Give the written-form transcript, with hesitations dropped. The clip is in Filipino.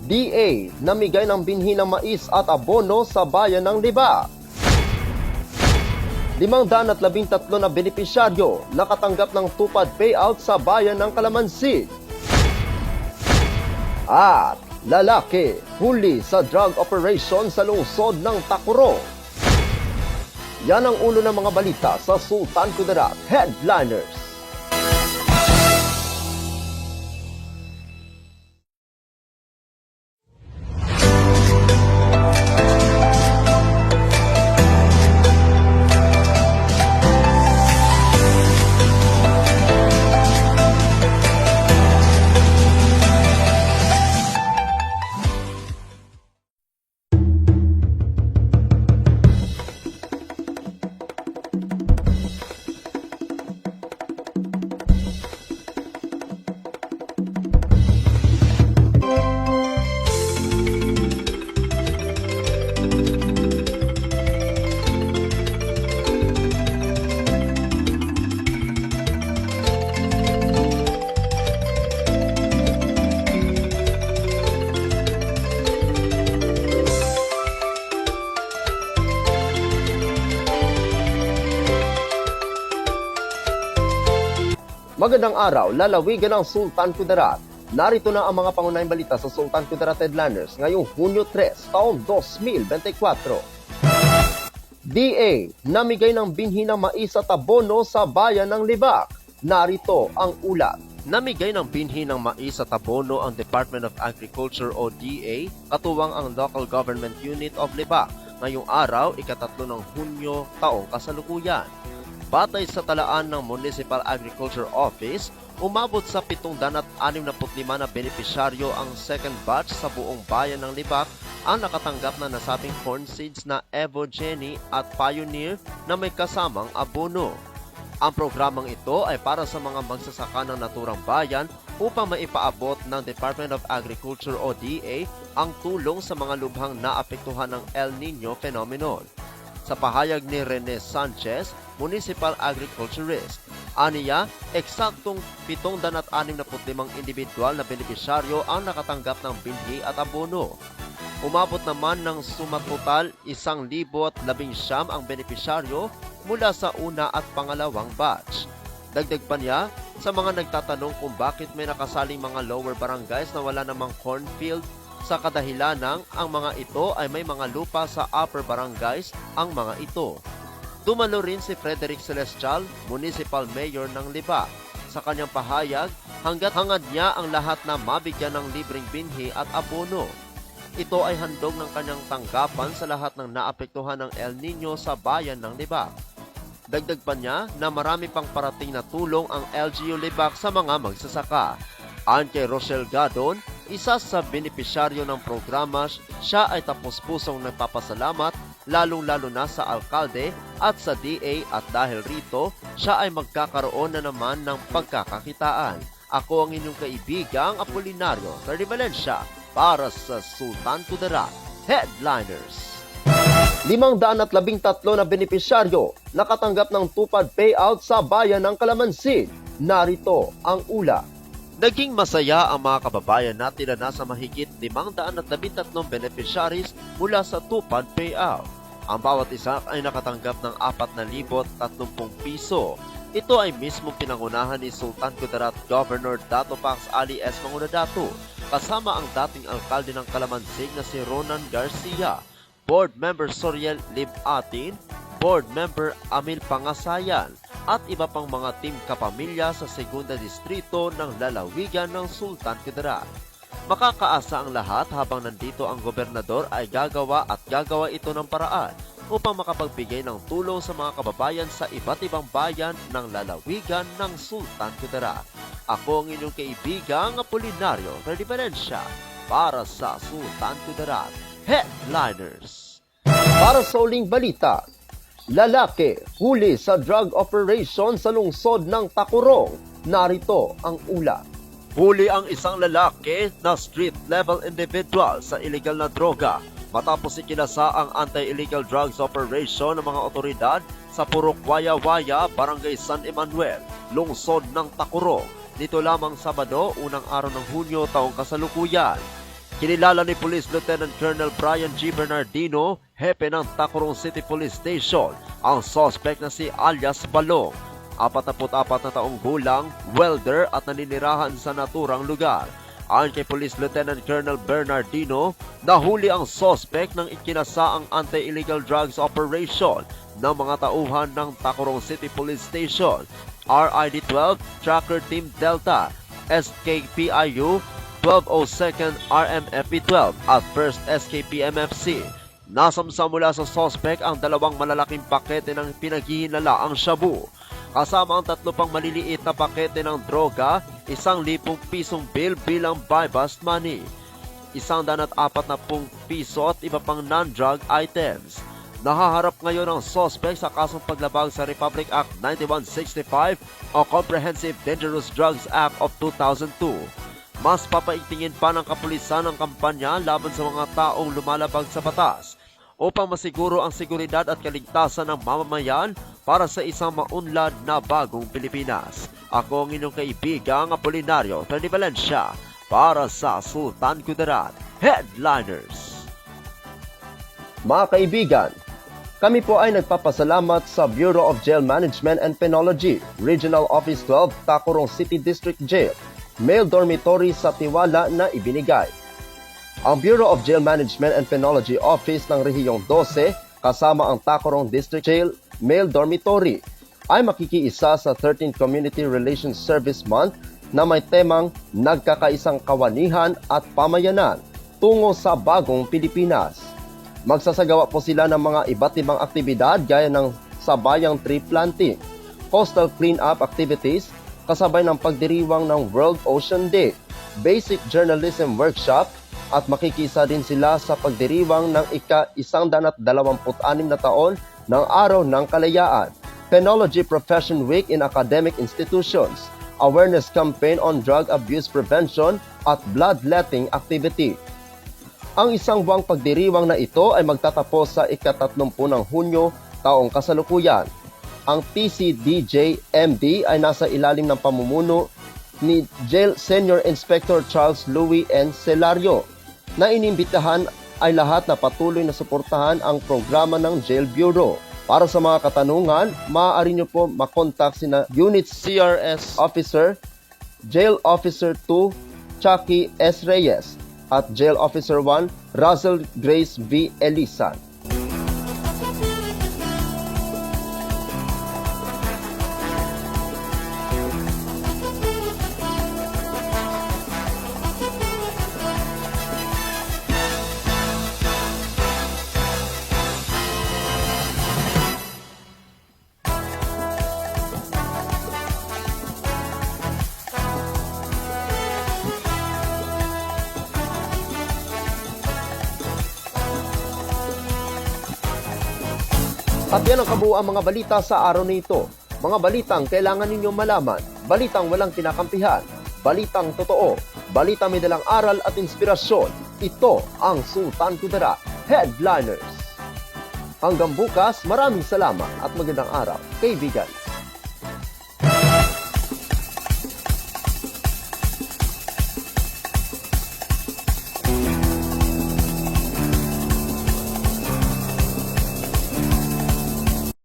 DA namigay ng binhi ng mais at abono sa bayan ng Libak. 513 na benepisyaryo nakatanggap ng tupad payout sa bayan ng Kalamansi. At lalaki huli sa drug operation sa lungsod ng Tacurong. Yan ang ulo ng mga balita sa Sultan Kudarat Headliners. Magandang araw, lalawigan ng Sultan Kudarat. Narito na ang mga pangunahing balita sa Sultan Kudarat Headliners ngayong Hunyo 3, taong 2024. DA namigay ng binhi ng mais at abono sa bayan ng Libak. Narito ang ulat. Namigay ng binhi ng mais at abono ang Department of Agriculture o DA, katuwang ang Local Government Unit of Libak ngayong araw, ika-3 ng Hunyo, taong kasalukuyan. Batay sa talaan ng Municipal Agriculture Office, umabot sa 765 na benepisyaryo ang second batch sa buong bayan ng Libak ang nakatanggap na nasabing corn seeds na Evo Jenny at Pioneer na may kasamang abono. Ang programang ito ay para sa mga magsasaka ng naturang bayan upang maipaabot ng Department of Agriculture o DA ang tulong sa mga lubhang naapektuhan ng El Nino phenomenon. Sa pahayag ni Rene Sanchez, Municipal Agriculturist, aniya, eksaktong 765 individual na benepisyaryo ang nakatanggap ng binhi at abono. Umabot naman ng sumatotal 1,019 ang benepisyaryo mula sa una at pangalawang batch. Dagdag pa niya, sa mga nagtatanong kung bakit may nakasaling mga lower barangays na wala namang cornfield, sa kadahilanang ang mga ito ay may mga lupa sa upper barangays ang mga ito. Dumalo rin si Frederick Celestial, Municipal Mayor ng Libak. Sa kanyang pahayag, hanggat hangad niya ang lahat na mabigyan ng libreng binhi at abono. Ito ay handog ng kanyang tanggapan sa lahat ng naapektuhan ng El Nino sa bayan ng Libak. Dagdag pa niya na marami pang parating na tulong ang LGU Libak sa mga magsasaka. Ayon kay Rochelle Gadon, isa sa benepisyaryo ng programa, siya ay tapos-pusong nagpapasalamat lalong-lalo na sa alkalde at sa DA at dahil rito, siya ay magkakaroon na naman ng pagkakakitaan. Ako ang inyong kaibigang Apolinario Terry Valencia para sa Sultan Kudarat Headliners. 513 na benepisyaryo nakatanggap ng tupad payout sa bayan ng Kalamansi. Narito ang ulat. Naging masaya ang mga kababayan natin na nasa mahigit 513 beneficiaries mula sa tupad payout. Ang bawat isa ay nakatanggap ng 4,030 piso. Ito ay mismo pinangunahan ni Sultan Kudarat Governor Dato Pax Ali S. Mangunadato, kasama ang dating alkalde ng Kalamansig na si Ronan Garcia, Board Member Soriel Lib Atin, Board Member Amil Pangasayan, at iba pang mga team kapamilya sa Segunda Distrito ng lalawigan ng Sultan Kudarat. Makakaasa ang lahat habang nandito ang gobernador ay gagawa ito ng paraan upang makapagbigay ng tulong sa mga kababayan sa iba't ibang bayan ng lalawigan ng Sultan Kudarat. Ako ang inyong kaibigang Apolinario Terry Valencia para sa Sultan Kudarat Headliners. Para sa uling balita, lalaki huli sa drug operation sa lungsod ng Tacurong. Narito ang ulat. Huli ang isang lalaki na street-level individual sa illegal na droga matapos ikinasa ang anti-illegal drugs operation ng mga otoridad sa Purok Waya-Waya, Barangay San Emanuel, lungsod ng Tacurong. Dito lamang Sabado, unang araw ng Hunyo taong kasalukuyan. Kinilala ni Police Lieutenant Colonel Brian G. Bernardino, hepe ng Tacurong City Police Station, ang suspect na si alias Balong. 44 na taong gulang, welder at naninirahan sa naturang lugar. Ayon kay Police Lieutenant Colonel Bernardino, nahuli ang suspect nang ikinasa ang anti-illegal drugs operation ng mga tauhan ng Tacurong City Police Station, RID-12, Tracker Team Delta, SKPIU, 1202nd RMFP-12 at 1st SKP-MFC. Nasamsam mula sa suspect ang dalawang malalaking pakete ng pinaghihinalaang shabu. Kasama ang 3 pang maliliit na pakete ng droga, 1,000 pisong bill bilang buy-bust money, 140 piso at iba pang non-drug items. Nahaharap ngayon ang suspect sa kasong paglabag sa Republic Act 9165 o Comprehensive Dangerous Drugs Act of 2002. Mas papaigtingin pa ng kapulisan ang kampanya laban sa mga taong lumalabag sa batas upang masiguro ang seguridad at kaligtasan ng mamamayan para sa isang maunlad na bagong Pilipinas. Ako ang inyong kaibigang Apolinario Tony Valencia para sa Sultan Kudarat Headliners. Mga kaibigan, kami po ay nagpapasalamat sa Bureau of Jail Management and Penology, Regional Office 12, Tacurong City District Jail, male dormitory sa Tiwala na ibinigay. Ang Bureau of Jail Management and Penology Office ng Rehiyong 12 kasama ang Tacurong District Jail Male Dormitory ay makikiisa sa 13th Community Relations Service Month na may temang Nagkakaisang Kawanihan at Pamayanan tungo sa bagong Pilipinas. Magsasagawa po sila ng mga iba't ibang aktibidad gaya ng sabayang tree planting, coastal cleanup activities, kasabay ng pagdiriwang ng World Ocean Day, basic journalism workshop, at makikisa din sila sa pagdiriwang ng ika-126 na taon ng Araw ng Kalayaan, Penology Profession Week in Academic Institutions, Awareness Campaign on Drug Abuse Prevention at Bloodletting Activity. Ang isang buwang pagdiriwang na ito ay magtatapos sa ika-30 ng Hunyo taong kasalukuyan. Ang TCDJ-MD ay nasa ilalim ng pamumuno ni Jail Senior Inspector Charles Louis N. Celario na inimbitahan ay lahat na patuloy na suportahan ang programa ng Jail Bureau. Para sa mga katanungan, maaari nyo po makontak sina Unit CRS Officer, Jail Officer 2, Chucky S. Reyes, at Jail Officer 1, Russell Grace V. Elisan. At yan ang kabuuan mga balita sa araw na ito. Mga balitang kailangan ninyong malaman, balitang walang kinakampihan, balitang totoo, balitang may dalang aral at inspirasyon. Ito ang Sultan Kudarat Headliners. Hanggang bukas, maraming salamat at magandang araw, kaibigan.